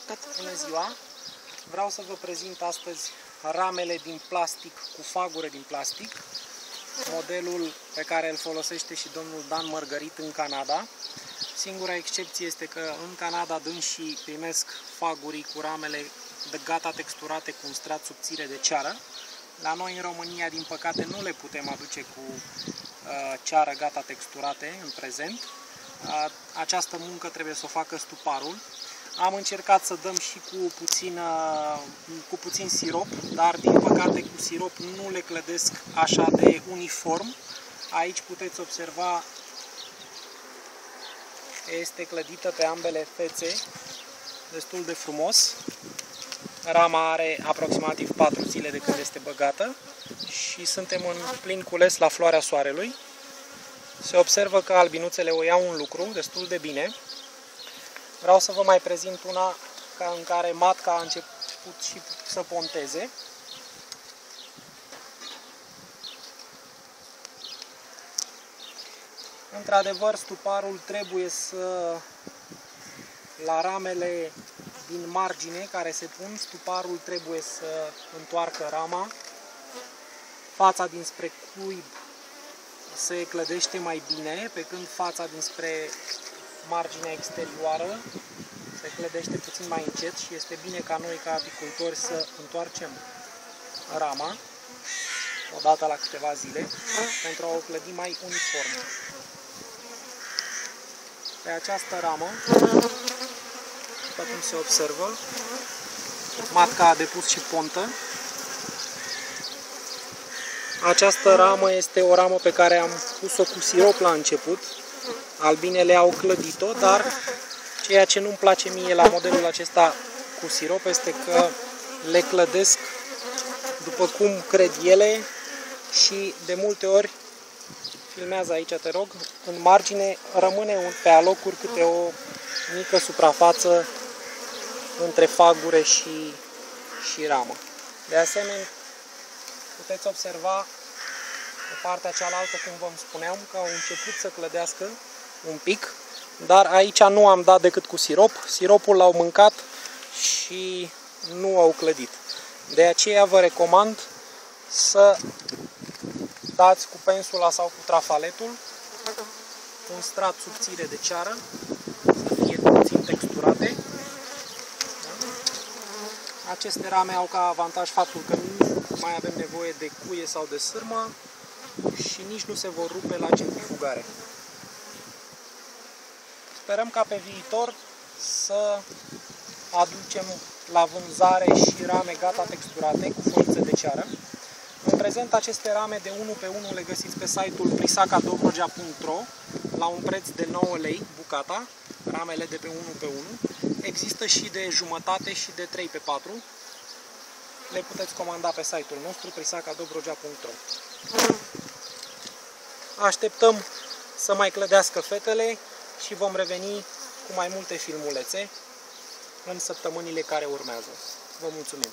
Bună ziua! Vreau să vă prezint astăzi ramele din plastic cu fagure din plastic, modelul pe care îl folosește și domnul Dan Mărgărit în Canada. Singura excepție este că în Canada dânsii primesc fagurii cu ramele de gata texturate cu un strat subțire de ceară. La noi în România, din păcate, nu le putem aduce cu ceară gata texturate în prezent. Această muncă trebuie să o facă stuparul. Am încercat să dăm și cu puțin sirop, dar din păcate cu sirop nu le clădesc așa de uniform. Aici puteți observa că este clădită pe ambele fețe destul de frumos. Rama are aproximativ 4 zile de când este băgată și suntem în plin cules la floarea soarelui. Se observă că albinuțele o iau în lucru destul de bine. Vreau să vă mai prezint una în care matca a început și să ponteze. Într-adevăr, stuparul trebuie la ramele din margine care se pun, stuparul trebuie să întoarcă rama. Fața dinspre cuib se clădește mai bine, pe când fața dinspre marginea exterioară se clădește puțin mai încet și este bine ca noi, ca apicultori, să întoarcem rama odată la câteva zile pentru a o clădi mai uniform. Pe această ramă, după cum se observă, matca a depus și pontă. Această ramă este o ramă pe care am pus-o cu sirop la început. Albinele au clădit-o, dar ceea ce nu-mi place mie la modelul acesta cu sirop este că le clădesc după cum cred ele și de multe ori, filmează aici te rog, în margine rămâne pe alocuri câte o mică suprafață între fagure și ramă. De asemenea, puteți observa pe partea cealaltă, cum vă spuneam, că au început să clădească un pic, dar aici nu am dat decât cu sirop. Siropul l-au mâncat și nu au clădit. De aceea vă recomand să dați cu pensula sau cu trafaletul un strat subțire de ceară, să fie puțin texturate. Aceste rame au ca avantaj faptul că nu mai avem nevoie de cuie sau de sârmă și nici nu se vor rupe la centrifugare. Sperăm ca pe viitor să aducem la vânzare și rame gata texturate cu foiță de ceară. În prezent, aceste rame de 1 pe 1 le găsiți pe site-ul prisacadobroja.ro la un preț de 9 lei bucata, ramele de pe 1 pe 1. Există și de jumătate și de 3 pe 4. Le puteți comanda pe site-ul nostru prisacadobroja.ro. Așteptăm să mai clădească fetele și vom reveni cu mai multe filmulețe în săptămânile care urmează. Vă mulțumim!